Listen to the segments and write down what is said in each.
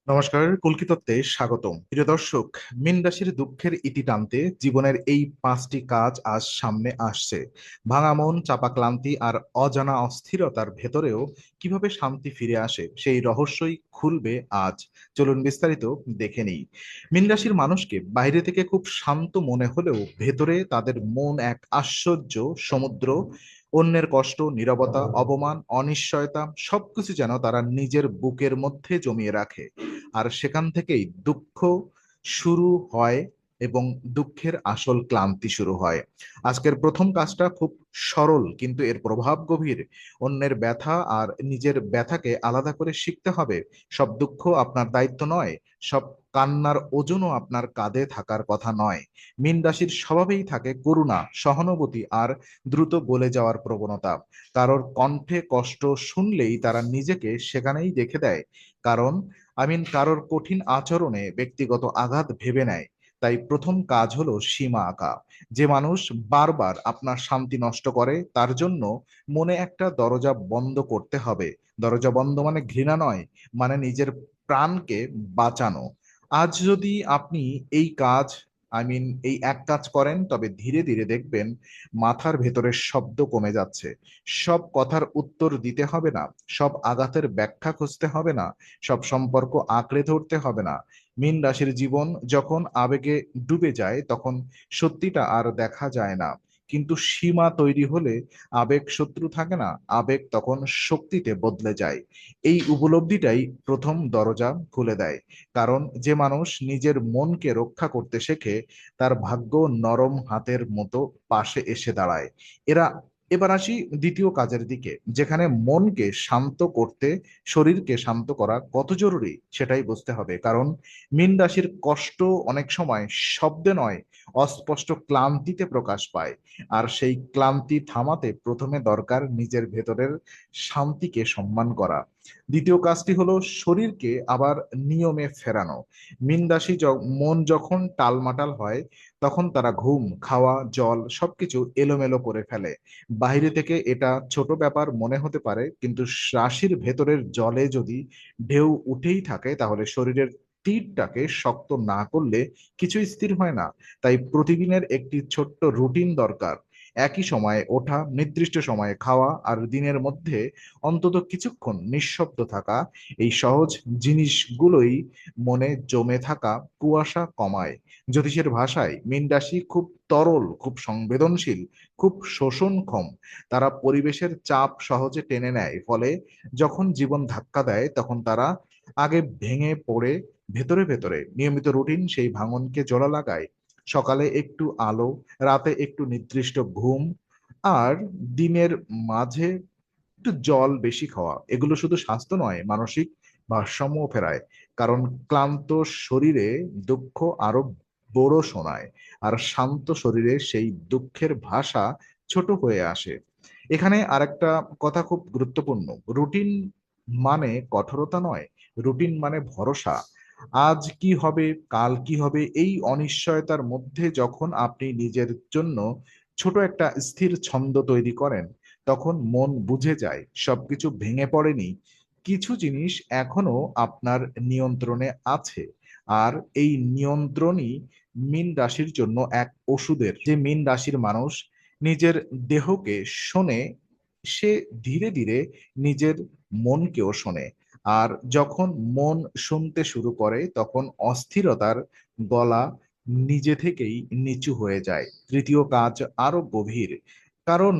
নমস্কার, কল্কিতত্ত্বে স্বাগতম। প্রিয় দর্শক, মীন রাশির দুঃখের ইতি টানতে জীবনের এই পাঁচটি কাজ আজ সামনে আসছে। ভাঙা মন, চাপা ক্লান্তি আর অজানা অস্থিরতার ভেতরেও কিভাবে শান্তি ফিরে আসে সেই রহস্যই খুলবে আজ। চলুন বিস্তারিত দেখে নিই। মীন রাশির মানুষকে বাইরে থেকে খুব শান্ত মনে হলেও ভেতরে তাদের মন এক আশ্চর্য সমুদ্র। অন্যের কষ্ট, নীরবতা, অপমান, অনিশ্চয়তা সবকিছু যেন তারা নিজের বুকের মধ্যে জমিয়ে রাখে। আর সেখান থেকেই দুঃখ শুরু হয় এবং দুঃখের আসল ক্লান্তি শুরু হয়। আজকের প্রথম কাজটা খুব সরল, কিন্তু এর প্রভাব গভীর। অন্যের ব্যথা আর নিজের ব্যথাকে আলাদা করে শিখতে হবে। সব দুঃখ আপনার দায়িত্ব নয়, সব কান্নার ওজনও আপনার কাঁধে থাকার কথা নয়। মীন রাশির স্বভাবেই থাকে করুণা, সহানুভূতি আর দ্রুত গলে যাওয়ার প্রবণতা। কারোর কণ্ঠে কষ্ট শুনলেই তারা নিজেকে সেখানেই রেখে দেয়। কারণ কারোর কঠিন আচরণে ব্যক্তিগত আঘাত ভেবে নেয়। তাই প্রথম কাজ হলো সীমা আঁকা। যে মানুষ বারবার আপনার শান্তি নষ্ট করে, তার জন্য মনে একটা দরজা বন্ধ করতে হবে। দরজা বন্ধ মানে ঘৃণা নয়, মানে নিজের প্রাণকে বাঁচানো। আজ যদি আপনি এই কাজ এই এক কাজ করেন, তবে ধীরে ধীরে দেখবেন মাথার ভেতরের শব্দ কমে যাচ্ছে। সব কথার উত্তর দিতে হবে না, সব আঘাতের ব্যাখ্যা খুঁজতে হবে না, সব সম্পর্ক আঁকড়ে ধরতে হবে না। মীন রাশির জীবন যখন আবেগে ডুবে যায়, তখন সত্যিটা আর দেখা যায় না। কিন্তু সীমা তৈরি হলে আবেগ শত্রু থাকে না, আবেগ তখন শক্তিতে বদলে যায়। এই উপলব্ধিটাই প্রথম দরজা খুলে দেয়। কারণ যে মানুষ নিজের মনকে রক্ষা করতে শেখে, তার ভাগ্য নরম হাতের মতো পাশে এসে দাঁড়ায়। এরা এবার আসি দ্বিতীয় কাজের দিকে, যেখানে মনকে শান্ত করতে শরীরকে শান্ত করা কত জরুরি সেটাই বুঝতে হবে। কারণ মীন রাশির কষ্ট অনেক সময় শব্দে নয়, অস্পষ্ট ক্লান্তিতে প্রকাশ পায়। আর সেই ক্লান্তি থামাতে প্রথমে দরকার নিজের ভেতরের শান্তিকে সম্মান করা। দ্বিতীয় কাজটি হলো শরীরকে আবার নিয়মে ফেরানো। মীন রাশি মন যখন টালমাটাল হয়, তখন তারা ঘুম, খাওয়া, জল সবকিছু এলোমেলো করে ফেলে। বাইরে থেকে এটা ছোট ব্যাপার মনে হতে পারে, কিন্তু রাশির ভেতরের জলে যদি ঢেউ উঠেই থাকে, তাহলে শরীরের তীরটাকে শক্ত না করলে কিছুই স্থির হয় না। তাই প্রতিদিনের একটি ছোট্ট রুটিন দরকার। একই সময়ে ওঠা, নির্দিষ্ট সময়ে খাওয়া আর দিনের মধ্যে অন্তত কিছুক্ষণ নিঃশব্দ থাকা। এই সহজ জিনিসগুলোই মনে জমে থাকা কুয়াশা কমায়। জ্যোতিষের ভাষায় মীন রাশি খুব তরল, খুব সংবেদনশীল, খুব শোষণক্ষম। তারা পরিবেশের চাপ সহজে টেনে নেয়, ফলে যখন জীবন ধাক্কা দেয় তখন তারা আগে ভেঙে পড়ে। ভেতরে ভেতরে নিয়মিত রুটিন সেই ভাঙনকে জোড়া লাগায়। সকালে একটু আলো, রাতে একটু নির্দিষ্ট ঘুম, আর দিনের মাঝে একটু জল বেশি খাওয়া, এগুলো শুধু স্বাস্থ্য নয়, মানসিক ভারসাম্য ফেরায়। কারণ ক্লান্ত শরীরে দুঃখ আরো বড় শোনায়, আর শান্ত শরীরে সেই দুঃখের ভাষা ছোট হয়ে আসে। এখানে আরেকটা কথা খুব গুরুত্বপূর্ণ। রুটিন মানে কঠোরতা নয়, রুটিন মানে ভরসা। আজ কি হবে, কাল কি হবে, এই অনিশ্চয়তার মধ্যে যখন আপনি নিজের জন্য ছোট একটা স্থির ছন্দ তৈরি করেন, তখন মন বুঝে যায় সবকিছু ভেঙে পড়েনি, কিছু জিনিস এখনো আপনার নিয়ন্ত্রণে আছে। আর এই নিয়ন্ত্রণই মীন রাশির জন্য এক ওষুধের। যে মীন রাশির মানুষ নিজের দেহকে শোনে, সে ধীরে ধীরে নিজের মনকেও শোনে। আর যখন মন শুনতে শুরু করে, তখন অস্থিরতার গলা নিজে থেকেই নিচু হয়ে যায়। তৃতীয় কাজ আরো গভীর, কারণ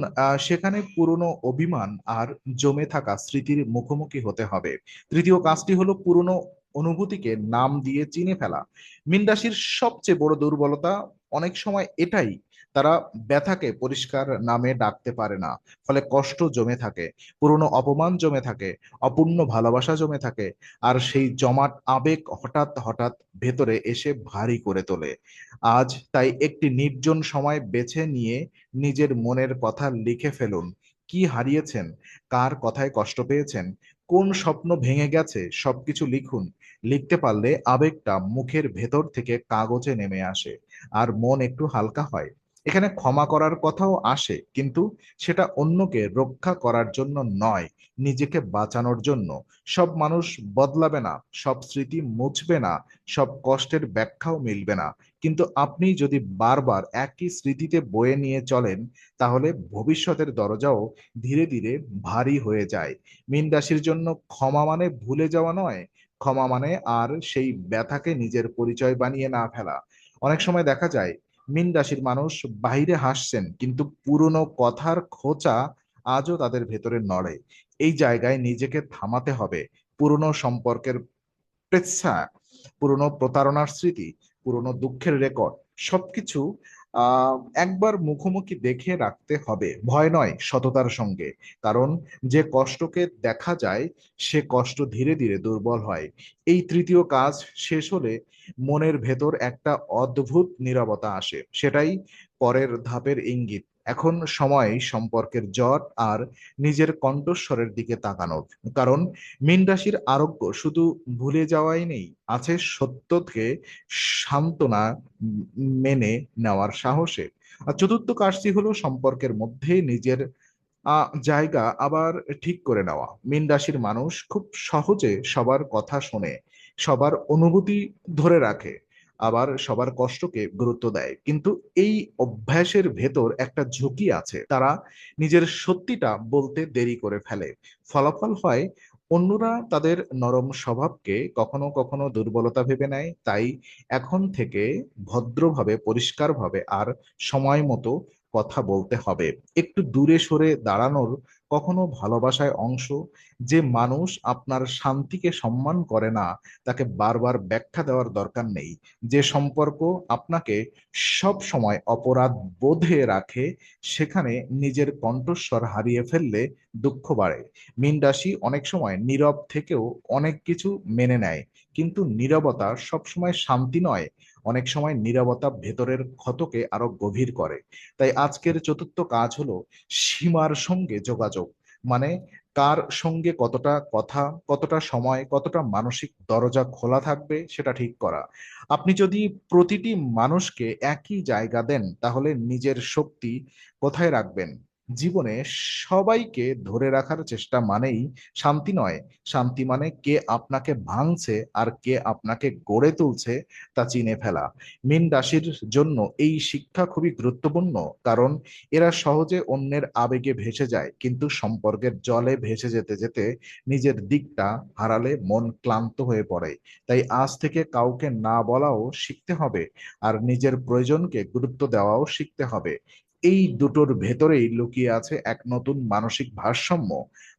সেখানে পুরনো অভিমান আর জমে থাকা স্মৃতির মুখোমুখি হতে হবে। তৃতীয় কাজটি হলো পুরনো অনুভূতিকে নাম দিয়ে চিনে ফেলা। মীন রাশির সবচেয়ে বড় দুর্বলতা অনেক সময় এটাই, তারা ব্যথাকে পরিষ্কার নামে ডাকতে পারে না। ফলে কষ্ট জমে থাকে, পুরনো অপমান জমে থাকে, অপূর্ণ ভালোবাসা জমে থাকে। আর সেই জমাট আবেগ হঠাৎ হঠাৎ ভেতরে এসে ভারী করে তোলে। আজ তাই একটি নির্জন সময় বেছে নিয়ে নিজের মনের কথা লিখে ফেলুন। কি হারিয়েছেন, কার কথায় কষ্ট পেয়েছেন, কোন স্বপ্ন ভেঙে গেছে, সবকিছু লিখুন। লিখতে পারলে আবেগটা মুখের ভেতর থেকে কাগজে নেমে আসে, আর মন একটু হালকা হয়। এখানে ক্ষমা করার কথাও আসে, কিন্তু সেটা অন্যকে রক্ষা করার জন্য নয়, নিজেকে বাঁচানোর জন্য। সব মানুষ বদলাবে না, সব স্মৃতি মুছবে না, সব কষ্টের ব্যাখ্যাও মিলবে না, কিন্তু আপনি যদি বারবার একই স্মৃতিতে বয়ে নিয়ে চলেন, তাহলে ভবিষ্যতের দরজাও ধীরে ধীরে ভারী হয়ে যায়। মীন রাশির জন্য ক্ষমা মানে ভুলে যাওয়া নয়, ক্ষমা মানে আর সেই ব্যথাকে নিজের পরিচয় বানিয়ে না ফেলা। অনেক সময় দেখা যায় মীন রাশির মানুষ বাইরে হাসছেন, কিন্তু পুরনো কথার খোঁচা আজও তাদের ভেতরে নড়ে। এই জায়গায় নিজেকে থামাতে হবে। পুরনো সম্পর্কের প্রেচ্ছা, পুরনো প্রতারণার স্মৃতি, পুরনো দুঃখের রেকর্ড, সবকিছু একবার মুখোমুখি দেখে রাখতে হবে, ভয় নয়, সততার সঙ্গে। কারণ যে কষ্টকে দেখা যায়, সে কষ্ট ধীরে ধীরে দুর্বল হয়। এই তৃতীয় কাজ শেষ হলে মনের ভেতর একটা অদ্ভুত নীরবতা আসে, সেটাই পরের ধাপের ইঙ্গিত। এখন সময় সম্পর্কের জট আর নিজের কণ্ঠস্বরের দিকে তাকানোর। কারণ মীন রাশির আরোগ্য শুধু ভুলে যাওয়াই নেই, আছে সত্যকে সান্ত্বনা মেনে নেওয়ার সাহসে। আর চতুর্থ কাজটি হলো সম্পর্কের মধ্যে নিজের জায়গা আবার ঠিক করে নেওয়া। মীন রাশির মানুষ খুব সহজে সবার কথা শোনে, সবার অনুভূতি ধরে রাখে, আবার সবার কষ্টকে গুরুত্ব দেয়, কিন্তু এই অভ্যাসের ভেতর একটা ঝুঁকি আছে। তারা নিজের সত্যিটা বলতে দেরি করে ফেলে। ফলাফল হয় অন্যরা তাদের নরম স্বভাবকে কখনো কখনো দুর্বলতা ভেবে নেয়। তাই এখন থেকে ভদ্রভাবে, পরিষ্কারভাবে আর সময় মতো কথা বলতে হবে। একটু দূরে সরে দাঁড়ানোর কখনো ভালোবাসায় অংশ। যে মানুষ আপনার শান্তিকে সম্মান করে না, তাকে বারবার ব্যাখ্যা দেওয়ার দরকার নেই। যে সম্পর্ক আপনাকে সব সময় অপরাধ বোধে রাখে, সেখানে নিজের কণ্ঠস্বর হারিয়ে ফেললে দুঃখ বাড়ে। মীন রাশি অনেক সময় নীরব থেকেও অনেক কিছু মেনে নেয়, কিন্তু নীরবতা সবসময় শান্তি নয়। অনেক সময় নীরবতা ভেতরের ক্ষতকে আরো গভীর করে। তাই আজকের চতুর্থ কাজ হলো সীমার সঙ্গে যোগাযোগ। মানে কার সঙ্গে কতটা কথা, কতটা সময়, কতটা মানসিক দরজা খোলা থাকবে সেটা ঠিক করা। আপনি যদি প্রতিটি মানুষকে একই জায়গা দেন, তাহলে নিজের শক্তি কোথায় রাখবেন? জীবনে সবাইকে ধরে রাখার চেষ্টা মানেই শান্তি নয়। শান্তি মানে কে আপনাকে ভাঙছে আর কে আপনাকে গড়ে তুলছে তা চিনে ফেলা। মীন রাশির জন্য এই শিক্ষা খুবই গুরুত্বপূর্ণ, কারণ এরা সহজে অন্যের আবেগে ভেসে যায়, কিন্তু সম্পর্কের জলে ভেসে যেতে যেতে নিজের দিকটা হারালে মন ক্লান্ত হয়ে পড়ে। তাই আজ থেকে কাউকে না বলাও শিখতে হবে, আর নিজের প্রয়োজনকে গুরুত্ব দেওয়াও শিখতে হবে। এই দুটোর ভেতরেই লুকিয়ে আছে এক নতুন মানসিক ভারসাম্য।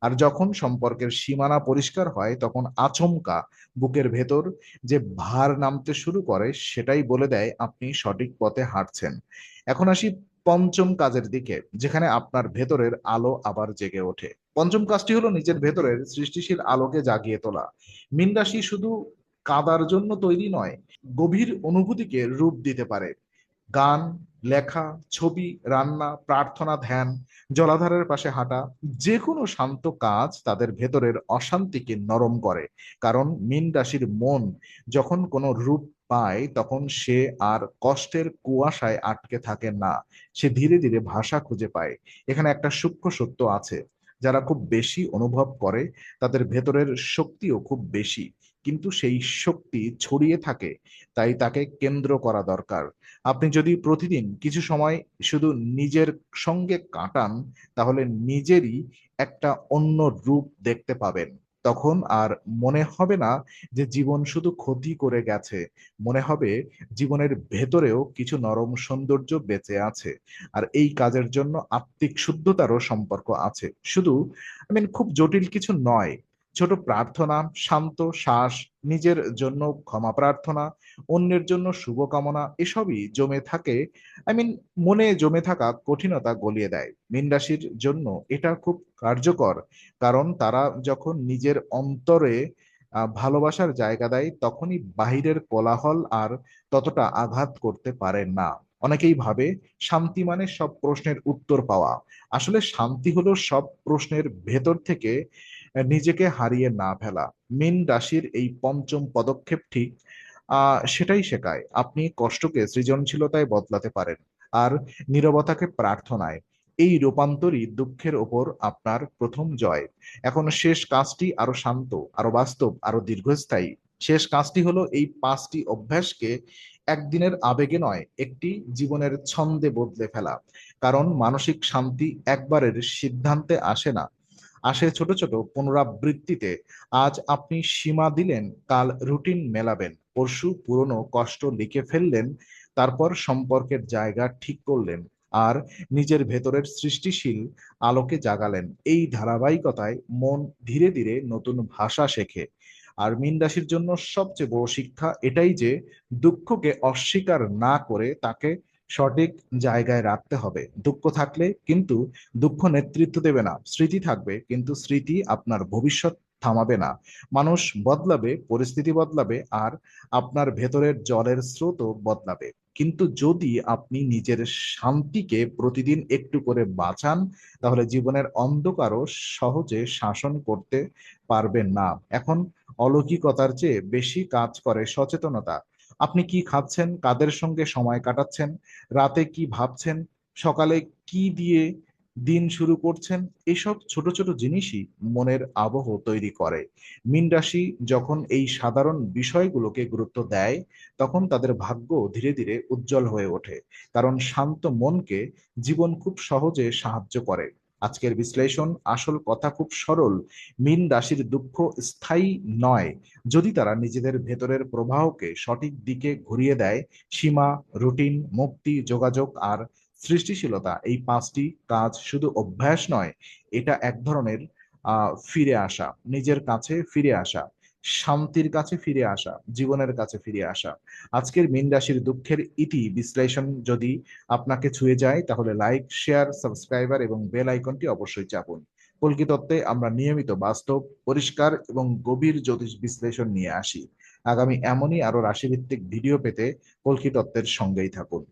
আর যখন সম্পর্কের সীমানা পরিষ্কার হয়, তখন আচমকা বুকের ভেতর যে ভার নামতে শুরু করে, সেটাই বলে দেয় আপনি সঠিক পথে হাঁটছেন। এখন আসি পঞ্চম কাজের দিকে, যেখানে আপনার ভেতরের আলো আবার জেগে ওঠে। পঞ্চম কাজটি হলো নিজের ভেতরের সৃষ্টিশীল আলোকে জাগিয়ে তোলা। মীন রাশি শুধু কাদার জন্য তৈরি নয়, গভীর অনুভূতিকে রূপ দিতে পারে। গান, লেখা, ছবি, রান্না, প্রার্থনা, ধ্যান, জলাধারের পাশে হাঁটা, যে কোনো শান্ত কাজ তাদের ভেতরের অশান্তিকে নরম করে। কারণ মীন রাশির মন যখন কোনো রূপ পায়, তখন সে আর কষ্টের কুয়াশায় আটকে থাকে না, সে ধীরে ধীরে ভাষা খুঁজে পায়। এখানে একটা সূক্ষ্ম সত্য আছে, যারা খুব বেশি অনুভব করে তাদের ভেতরের শক্তিও খুব বেশি, কিন্তু সেই শক্তি ছড়িয়ে থাকে, তাই তাকে কেন্দ্র করা দরকার। আপনি যদি প্রতিদিন কিছু সময় শুধু নিজের সঙ্গে কাটান, তাহলে নিজেরই একটা অন্য রূপ দেখতে পাবেন। তখন আর মনে হবে না যে জীবন শুধু ক্ষতি করে গেছে, মনে হবে জীবনের ভেতরেও কিছু নরম সৌন্দর্য বেঁচে আছে। আর এই কাজের জন্য আত্মিক শুদ্ধতারও সম্পর্ক আছে, শুধু খুব জটিল কিছু নয়। ছোট প্রার্থনা, শান্ত শ্বাস, নিজের জন্য ক্ষমা প্রার্থনা, অন্যের জন্য শুভকামনা, এসবই জমে থাকে। আই মিন মনে জমে থাকা কঠিনতা গলিয়ে দেয়। মীন রাশির জন্য এটা খুব কার্যকর, কারণ তারা যখন নিজের অন্তরে ভালোবাসার জায়গা দেয়, তখনই বাহিরের কোলাহল আর ততটা আঘাত করতে পারে না। অনেকেই ভাবে শান্তি মানে সব প্রশ্নের উত্তর পাওয়া। আসলে শান্তি হলো সব প্রশ্নের ভেতর থেকে নিজেকে হারিয়ে না ফেলা। মীন রাশির এই পঞ্চম পদক্ষেপ ঠিক সেটাই শেখায়। আপনি কষ্টকে সৃজনশীলতায় বদলাতে পারেন, আর নীরবতাকে প্রার্থনায়, এই রূপান্তরই দুঃখের ওপর আপনার প্রথম জয়। এখন শেষ কাজটি আরো শান্ত, আরো বাস্তব, আরো দীর্ঘস্থায়ী। শেষ কাজটি হলো এই 5টি অভ্যাসকে একদিনের আবেগে নয়, একটি জীবনের ছন্দে বদলে ফেলা। কারণ মানসিক শান্তি একবারের সিদ্ধান্তে আসে না, আসে ছোট ছোট পুনরাবৃত্তিতে। আজ আপনি সীমা দিলেন, কাল রুটিন মেলাবেন, পরশু পুরনো কষ্ট লিখে ফেললেন, তারপর সম্পর্কের জায়গা ঠিক করলেন, আর নিজের ভেতরের সৃষ্টিশীল আলোকে জাগালেন। এই ধারাবাহিকতায় মন ধীরে ধীরে নতুন ভাষা শেখে। আর মীন রাশির জন্য সবচেয়ে বড় শিক্ষা এটাই যে দুঃখকে অস্বীকার না করে তাকে সঠিক জায়গায় রাখতে হবে। দুঃখ থাকলে কিন্তু দুঃখ নেতৃত্ব দেবে না, স্মৃতি থাকবে কিন্তু স্মৃতি আপনার ভবিষ্যৎ থামাবে না। মানুষ বদলাবে, পরিস্থিতি বদলাবে, আর আপনার ভেতরের জলের স্রোতও বদলাবে। কিন্তু যদি আপনি নিজের শান্তিকে প্রতিদিন একটু করে বাঁচান, তাহলে জীবনের অন্ধকারও সহজে শাসন করতে পারবেন না। এখন অলৌকিকতার চেয়ে বেশি কাজ করে সচেতনতা। আপনি কি খাচ্ছেন, কাদের সঙ্গে সময় কাটাচ্ছেন, রাতে কি ভাবছেন, সকালে কি দিয়ে দিন শুরু করছেন, এসব ছোট ছোট জিনিসই মনের আবহ তৈরি করে। মীন রাশি যখন এই সাধারণ বিষয়গুলোকে গুরুত্ব দেয়, তখন তাদের ভাগ্য ধীরে ধীরে উজ্জ্বল হয়ে ওঠে। কারণ শান্ত মনকে জীবন খুব সহজে সাহায্য করে। আজকের বিশ্লেষণ আসল কথা খুব সরল। মীন রাশির দুঃখ স্থায়ী নয় যদি তারা নিজেদের ভেতরের প্রবাহকে সঠিক দিকে ঘুরিয়ে দেয়। সীমা, রুটিন, মুক্তি, যোগাযোগ আর সৃষ্টিশীলতা, এই 5টি কাজ শুধু অভ্যাস নয়, এটা এক ধরনের ফিরে আসা, নিজের কাছে ফিরে আসা, শান্তির কাছে ফিরে আসা, জীবনের কাছে ফিরে আসা। আজকের মীন রাশির দুঃখের ইতি বিশ্লেষণ যদি আপনাকে ছুঁয়ে যায়, তাহলে লাইক, শেয়ার, সাবস্ক্রাইবার এবং বেল আইকনটি অবশ্যই চাপুন। কল্কি তত্ত্বে আমরা নিয়মিত বাস্তব, পরিষ্কার এবং গভীর জ্যোতিষ বিশ্লেষণ নিয়ে আসি। আগামী এমনই আরো রাশিভিত্তিক ভিডিও পেতে কল্কি তত্ত্বের সঙ্গেই থাকুন।